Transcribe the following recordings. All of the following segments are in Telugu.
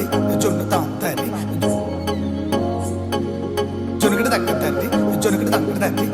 తల్లి జొన్ను తాంతల్లి జొనుగడు తగ్గ తల్లి జొనుగడు తగ్గ తల్లి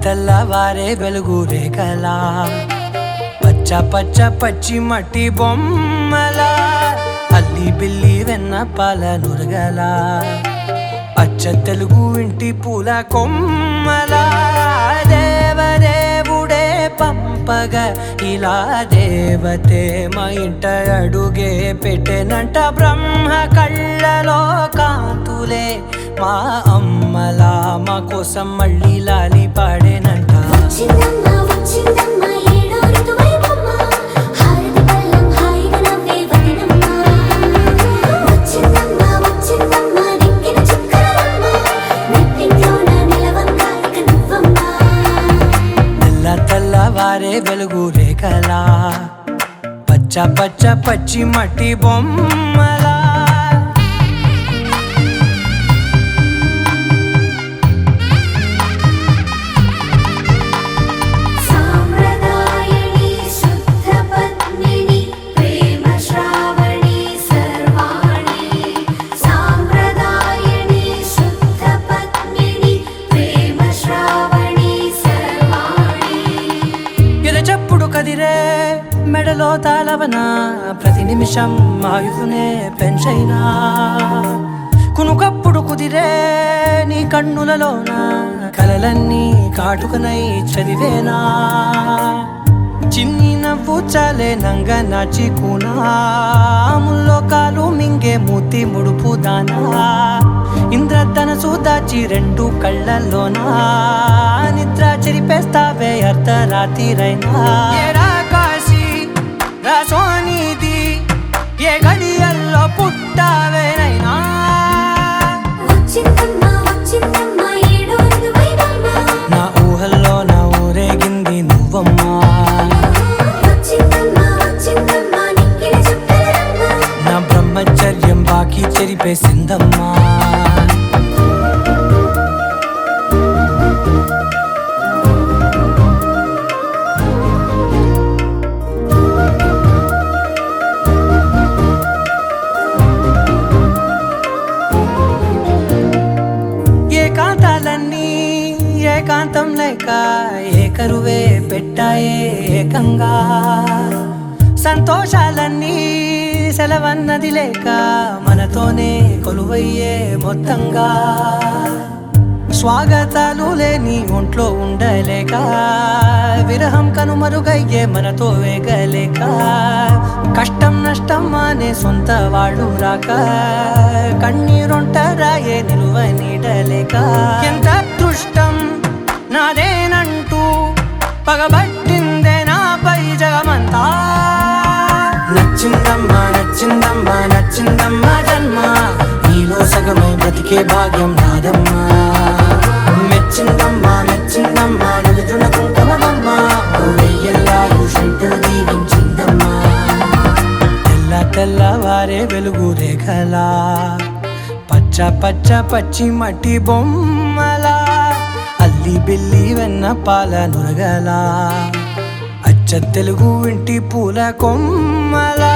తెల్లవారే వెలుగు రేఖలా పచ్చ పచ్చ పచ్చి మట్టి బొమ్మలా అల్లి బిల్లి వెన్న పాల నురగలా అచ్చ తెలుగు ఇంటి పూల కొమ్మలా దేవదేవుడే పంపగా ఇలా దేవతే మా ఇంట అడుగే పెట్టెనంట బ్రహ్మ కళ్ళలో కాంతులే మా అమ్మలా మా కోసం మళ్ళీ లాలి పాడేనంట. తెల్లవారే వెలుగు రేఖలా పచ్చ పచ్చ పచ్చి మట్టి బొమ్మలా తలవన ప్రతి నిమిషం ఆయుధునే పెంచైనా కునుకప్పుడు కుదిరే నీ కన్నులలోన కలలన్నీ కాటుకనై చదివేనా చిన్ని నవ్వు చాలే నంగ నాచి కూనాముల్లో కాలు మింగే మూతి ముడుపు దానా ఇంద్రధనసు దాచి రెండు కళ్ళల్లోనా నిద్ర చెరిపేస్తావే అర్ధరాత్రిరైనా ఏరా కాశీ రా సోనిది ఏ గడియల్లో పుట్టావేనైనా నా ఊహల్లో నా ఊరేగింది నువ్వమ్మా నా బ్రహ్మచర్యం బాకీ చెరిపేసిందమ్మా ఏకాంతాలన్నీ ఏకాంతం లేక ఏకరువే పెట్టాయే ఏకంగా సంతోషాలన్నీ సెలవన్నది లేక మనతోనే కొలువయ్యే మొత్తంగా స్వాగతాలు లేని ఒంట్లో ఉండలేక విరహం కనుమరుగయ్యే మనతో వేగలేక కష్టం నష్టం అనే సొంత వాళ్ళు రాక కన్నీరొంటరాయే నిలువ నీడలేక ఎంత అదృష్టం నాదేనంటూ పగబట్టిందే నాపై జగమంతా నచ్చిందమ్మా నచ్చిందమ్మా నచ్చిందమ్మా జన్మ నీలో సగమై బ్రతికే భాగ్యం నాదమ్మా మెచ్చిందమ్మా మెచ్చిందమ్మా నిలుచున కుంకుమమ్మా వెయ్యల్లాలు శంకులు దీవించిందమ్మా తెల్ల తెల్లవారే వెలుగు రేఖలా పచ్చ పచ్చ పచ్చి మట్టి బొమ్మలా అల్లి బిల్లి వెన్న పాల నురగలా అచ్చ తెలుగు ఇంటి పూల కొమ్మలా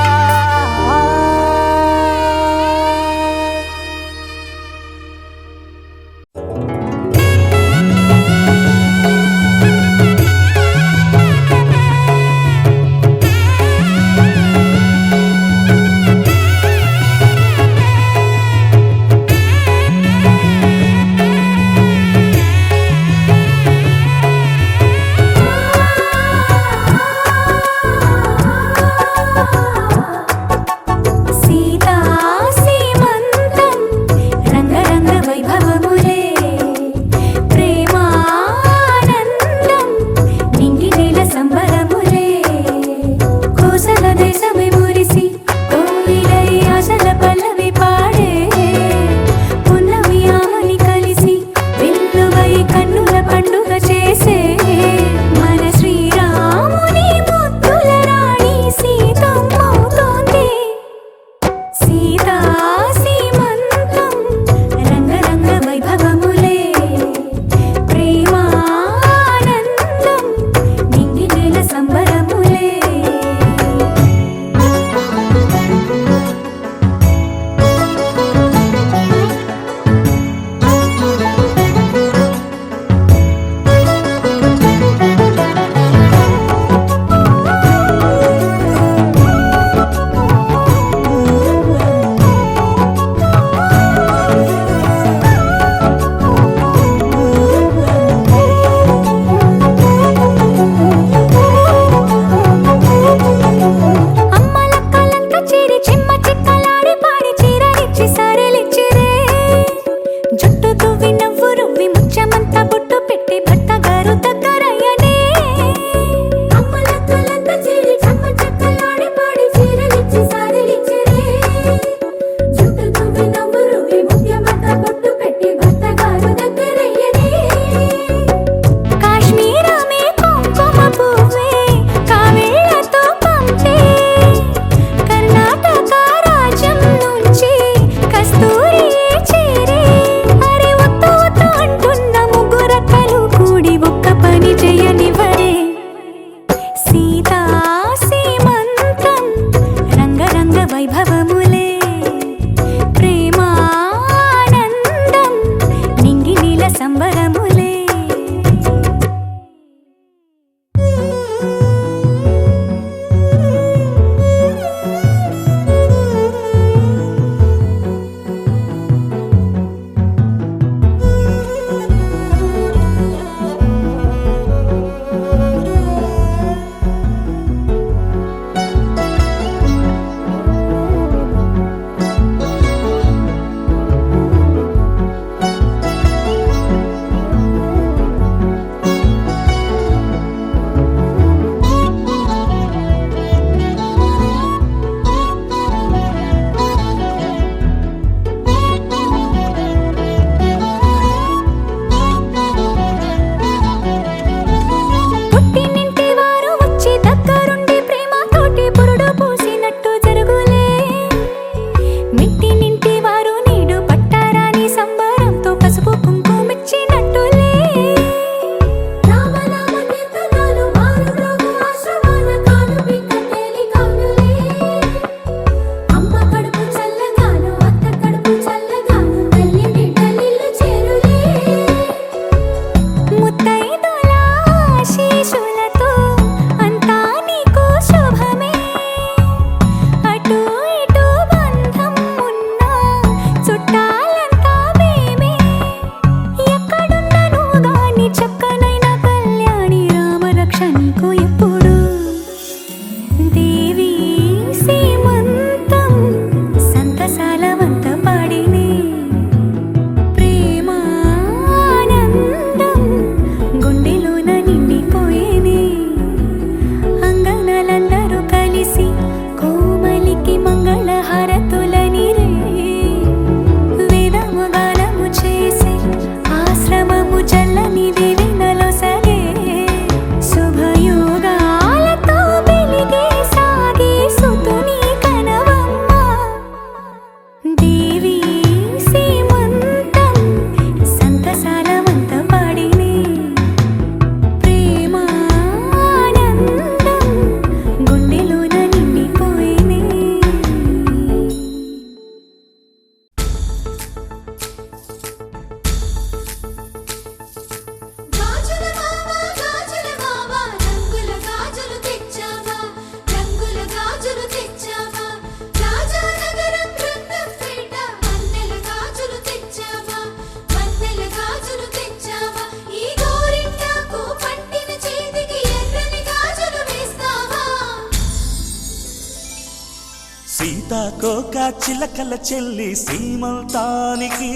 సీతాకోక చిలకల చెల్లి సీమంతానికి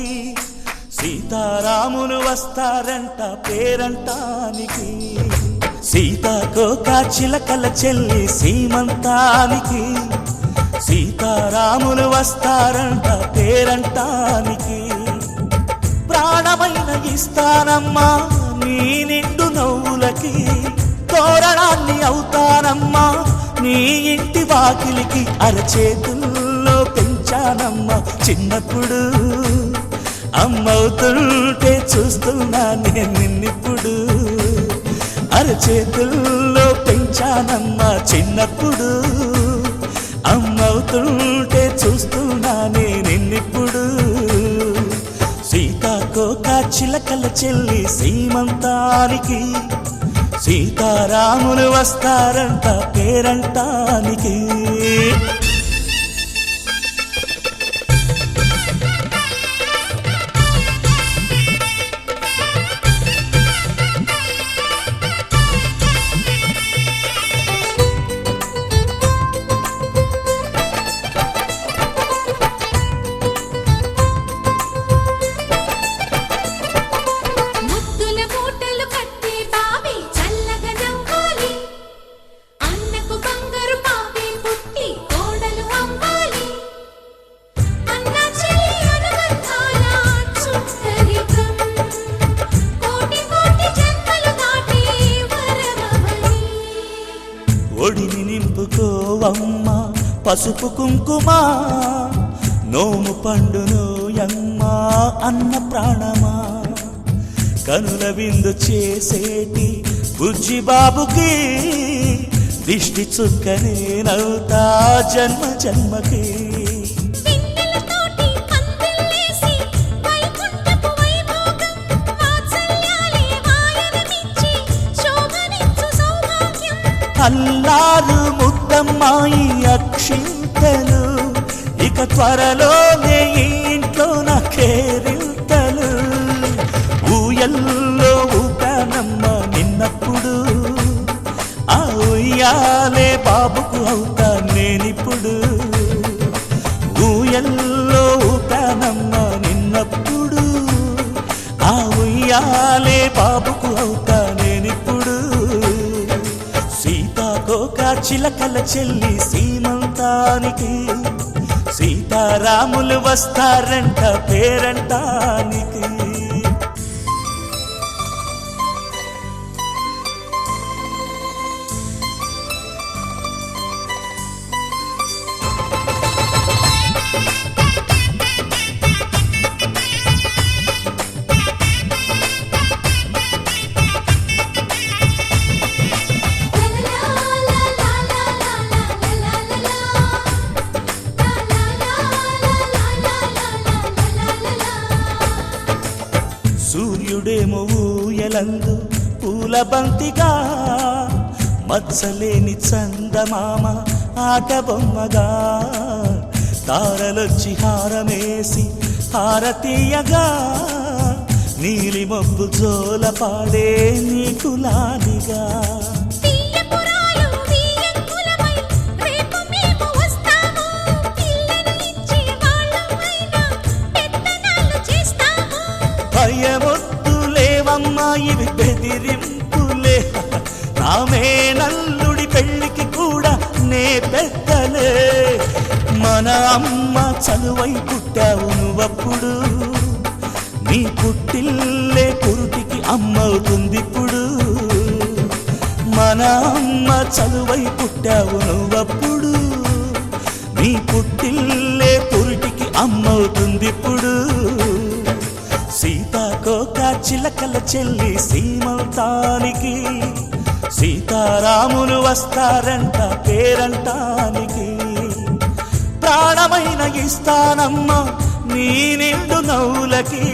సీతారాములు వస్తారంట పేరంటానికి. సీతాకోక చిలకల చెల్లి సీమంతానికి సీతారాములు వస్తారంట పేరంటానికి. ప్రాణమైన ఇస్తానమ్మా నీ నిండు నవ్వులకి, తోరణాన్ని అవుతానమ్మా నీ ఇంటి వాకిలికి. అరచేతుల్లో పెంచానమ్మా చిన్నప్పుడు, అమ్మవుతుంటే చూస్తున్నా నేను నిన్నిప్పుడు. అరచేతుల్లో పెంచానమ్మా చిన్నప్పుడు, అమ్మవుతుంటే చూస్తున్నా నేను నిన్నిప్పుడు. సీతాకోక చిలకల చెల్లి సీమంతానికి సీతారాములు వస్తారంట పేరంటానికి. ఒడిని నింపుకోవమ్మ పసుపు కుంకుమ, నోము పండునోయమ్మ అన్న ప్రాణమా. కనుల విందు చేసేటి బుజ్జి బాబుకి దిష్టి చుక్కనేనవుతా జన్మ జన్మకి. అల్లారు ముద్దమ్మాయి అక్షింతలు, ఇక త్వరలోనే ఈ ఇంట్లో నా కేరింతలు. ఊయల్లో ఊపానమ్మ నిన్నప్పుడు, ఆ ఉయ్యాలే బాబుకు అవుతా నేనిప్పుడు. ఊయల్లో ఊపానమ్మ నిన్నప్పుడు, ఆ ఉయ్యాలే బాబుకు అవుతా నేనిప్పుడు. సీతాకోక చిలకల చెల్లి సీమంతానికి సీతారాములు వస్తారంట పేరంటానికి. సూర్యుడేమో ఊయలందు పూల బంతిగా, మత్సలేని చందమామ ఆట బొమ్మగా. తారలొచ్చి హారమేసి హారతీయగా, నీలి మబ్బు జోల పాడే నీకులానిగా. భయమొద్దులేవమ్మా ఇవి బెదిరింపులే, నామే నల్లుడి పెళ్ళికి కూడా నే పెద్దలే. మన అమ్మ చలువై పుట్టావు నువ్వప్పుడు, నీ పుట్టిల్లే పురుటికి అమ్మవుతుందిప్పుడు. మన అమ్మ చలువై పుట్టావు నువ్వప్పుడు, నీ పుట్టిల్లే పురుటికి అమ్మవుతుందిప్పుడు. సీతాకోక చిలకల చెల్లి సీమంతానికి సీతారాములు వస్తారంట పేరంటానికి. ప్రాణమైన ఇస్తానమ్మా నీ నిండు నవ్వులకి,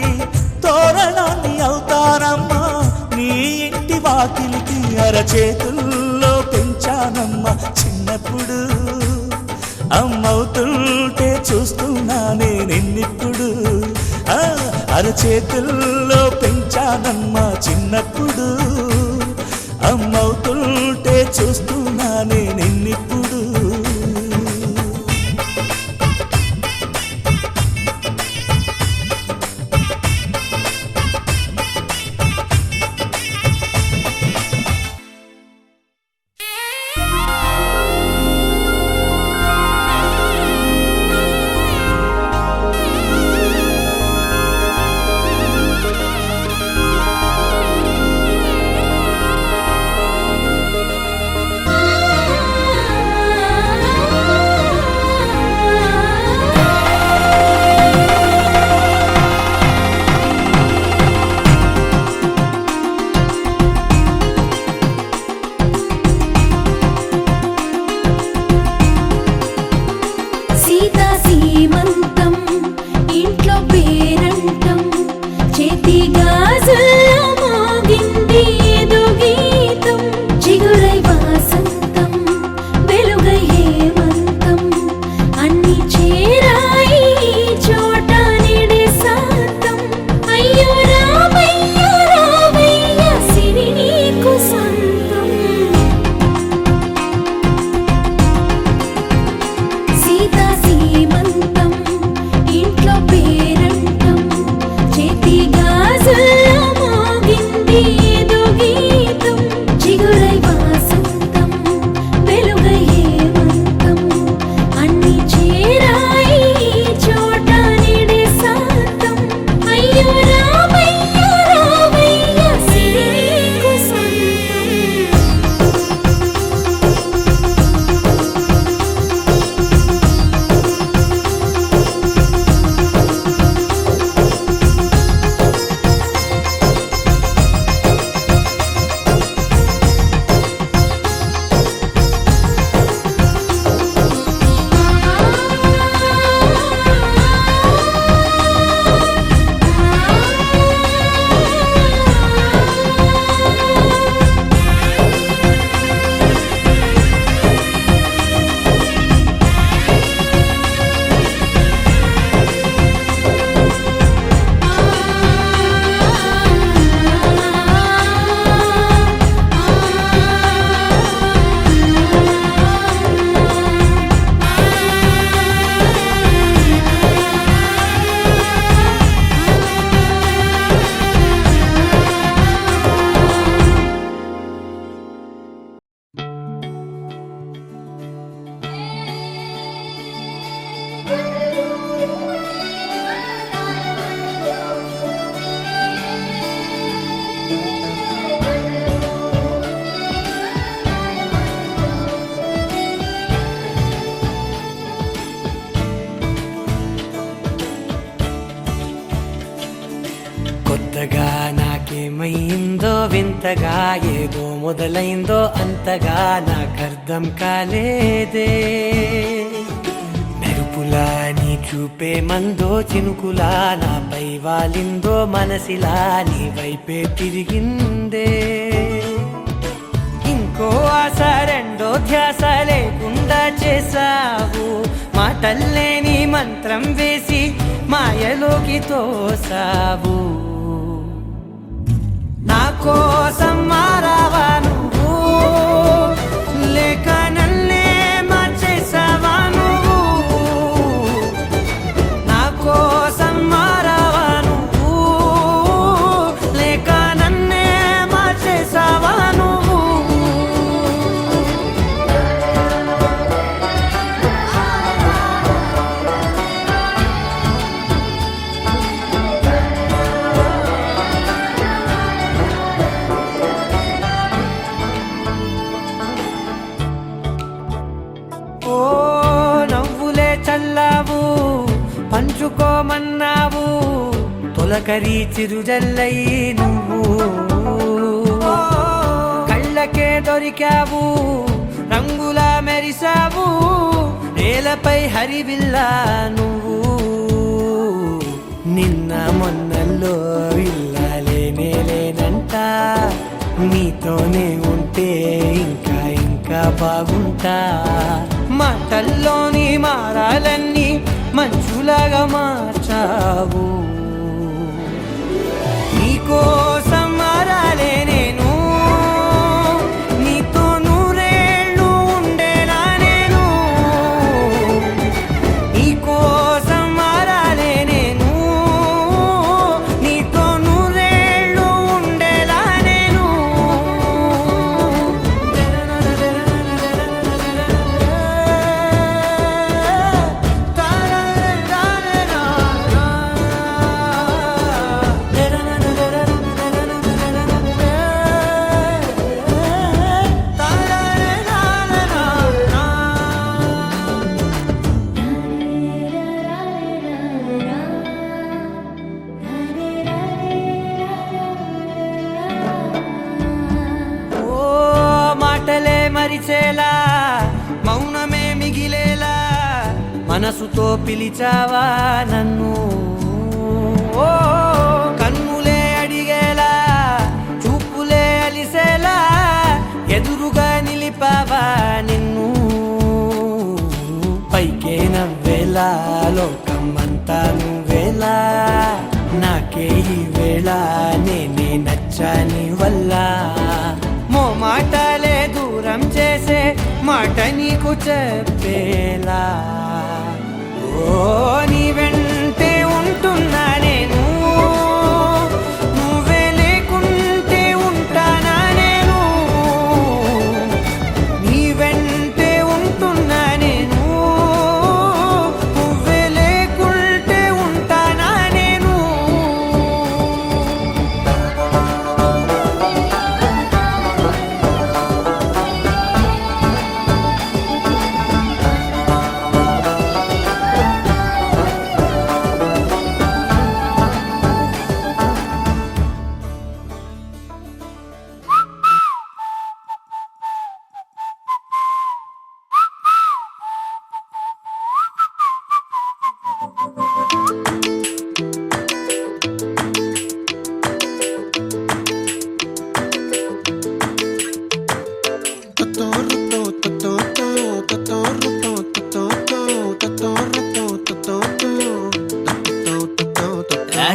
తోరణాన్ని అవుతానమ్మా నీ ఇంటి వాకిలికి. అరచేతుల్లో పెంచానమ్మా చిన్నప్పుడు, అమ్మవుతుంటే చూస్తున్నా నేనిప్పుడు. అరచేతుల్లో పెంచానమ్మా చిన్నప్పుడు, అమ్మవుతుంటే చూస్తున్నా నేనిప్పుడు. ఏమయిందో వింతగా ఏదో మొదలైందో అంతగా నాకర్థం కాలేదే మెరుపులా నీ చూపే మందో చినుకులా నాపై వాలిందో మనసిలా నీ వైపే తిరిగిందే ఇంకో ఆశ రెండో ధ్యాస లేకుండా చేసావు మాటల్లే నీ మంత్రం వేసి మాయలోకి తోసావు నా కోసం మారావా నువ్వు లేక నన్నే మార్చేసావా నువ్వు నా కోసం మారావా నువ్వు లేక నన్నే మార్చేసావా నువ్వు ఓ నవ్వులే చల్లావు పంచుకోమన్నావు తొలకరి చిరుజల్లై నువ్వు కళ్ళకే దొరికావు రంగులా మెరిసావు నేలపై హరివిల్లా నువ్వు నిన్న మొన్నల్లో ఇల్లాలేనే లేనంట నీతోనే ఉంటే ఇంకా ఇంకా బాగుంటా మాటల్లోని మారాలన్నీ మంచులాగా మార్చావు నీకోసం మారాలే నేను నీతో నూరేళ్ళు ఉండేలా నేను నీకోసం మారాలే నేను నీతో నూరేళ్ళు ఉండేలా నేను ఓ మాటలే మరిచేలా మౌనమే మిగిలేలా మనసుతో పిలిచావా నన్ను ఓ కన్నులే అడిగేలా చూపులే అలిసేలా ఎదురుగా నిలిపావా నిన్ను పైకే నవ్వేలా లోకమంతా నువ్వేలా నాకే ఈ వేళ నేనే నచ్చాని వల్ల మో మాటలే దూరం చేసే మాట నీకు చెప్పేలా ఓ నీ వెంటే ఉంటున్నా నేను నువ్వే లేకుంటే ఉంటానా నేను నీ వెంటే ఉంటున్నా నేను నువ్వే లేకుంటే ఉంటానా నేను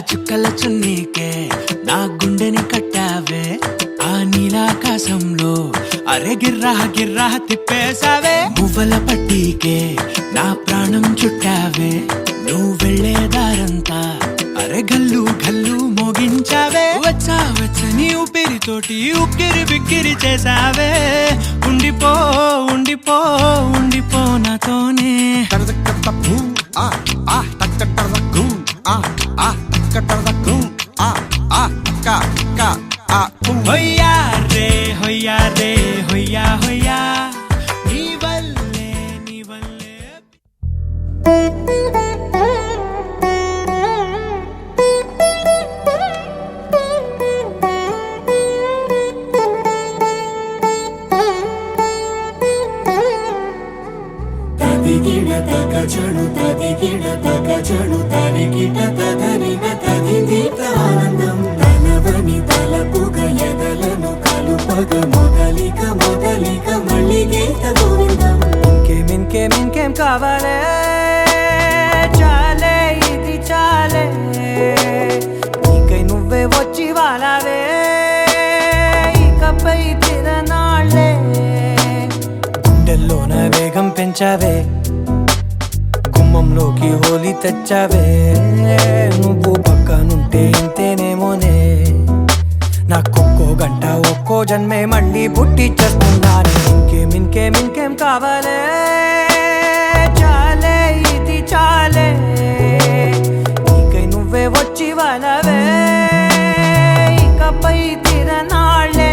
చుక్కల చున్నీకే నా గుండెని కట్టావే ఆ నీలాకాశంలో అరే గిర్రా గిర్రా తిప్పేశావే మువ్వల పట్టీకే నా ప్రాణం చుట్టావే నువ్వు వెళ్లే దారంతా అరే గల్లు గల్లు మోగించావే వచ్చా వచ్చని ఊపిరితోటి ఉక్కిరి బిక్కిరి చేసావే ఉండిపో ఉండిపో ఉండిపో నాతోనే హొయ్యా రే హొయ్యా రే హొయ్యా హొయ్యా నీ వల్లే నీ వల్లే చెడు తరికిట తదరిన తదిదీత ఆనందం తలవని తలపుగ ఎదలను కలుపగ మొదలిక మొదలిక మళ్ళీ గీత గోవిందం ఇంకేం కావాలే చాలే ఇది చాలే నీకై నువ్వే వచ్చి వాలావే ఇకపై తిరనాళ్ళే గుండెల్లోన వేగం పెంచావే గుమ్మంలోకి హోలీ తెచ్చావే నువ్వు పక్కనుంటే ఇంతేనేమోనే నాకొక్కో గంట ఒక్కో జన్మే మళ్ళీ పుట్టి చేస్తున్నాను ఇంకేం కావాలే చాలే ఇది చాలే నీకై నువ్వే వచ్చి వాలవే ఇకపై తిరనాళ్ళే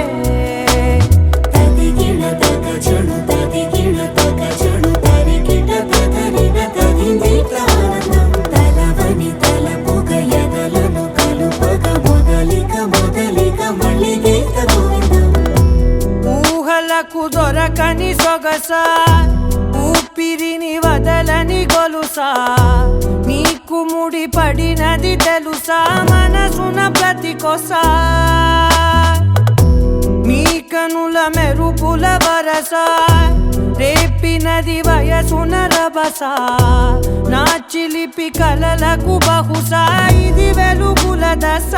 తదిగిణ తగ చెడు తదిగిణ తగ చెడు తరికిట తదరిన తదిదీత ఆనందం తలవని తలపుగ ఎదలను కలుపగ మొదలిక మొదలిక మళ్ళీ గీత గోవిందం ఊహలకు దొరకని సొగసా ఊపిరిని వదలని గొలుసా నీకు ముడి పడినది తెలుసా మనసున ప్రతి కొసా నీ కనుల మెరుపుల వరస రేపినది వయసున రభస నా చిలిపి కలలకు బహుశా ఇది వెలుగుల దశ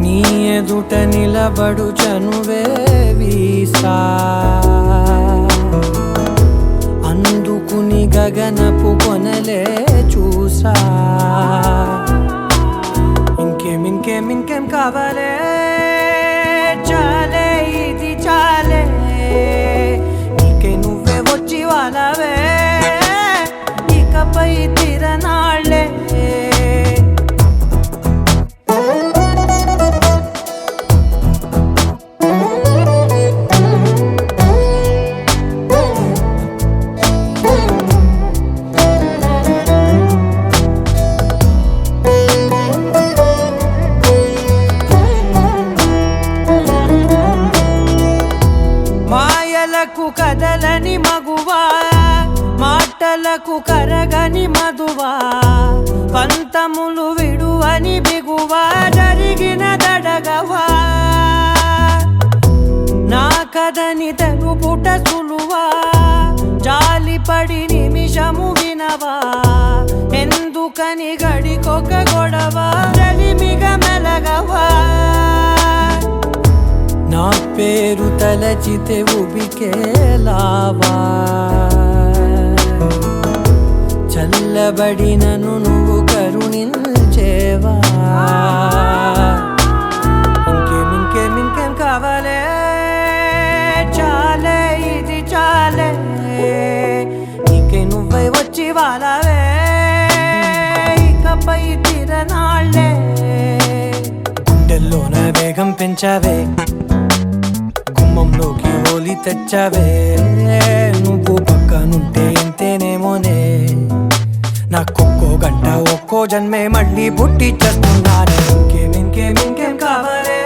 నీ ఎదుట నిలబడు చనువే వీసా అందుకుని గగనపు కొనలే చూసా ఇంకేం కావాలే చాలే ఇది చాలే నీకై నువ్వే వచ్చి వాలవే ఇకపై తిరనాళ్ళే మాయలకు కదలని మగువా మాటలకు కరగని మధువా పంతములు విడువని బిగువా జరిగిన దడగవా నా కథని తెలుపుట సులువా జాలిపడి నిమిషము వినవా ఎందుకని గడికొక గొడవ రలిమిగ మెలగవా నా పేరు తలచితే ఉబికేలావా చల్లబడినను నువ్వు కరుణించేవా ఇంకేం కావాలే చాలే ఇది చాలే నీకై నువ్వై వచ్చి వాలవే ఇకపై తిరనాళ్ళే గుండెల్లోన వేగం పెంచావే గుమ్మంలోకి హోలీ తెచ్చావే నువ్వు పక్కనుంటే ఇంతేనేమోనే నాకొక్కో గంట ఒక్కో జన్మే మళ్ళీ పుట్టి చేస్తున్నానే ఇంకేం కావాలే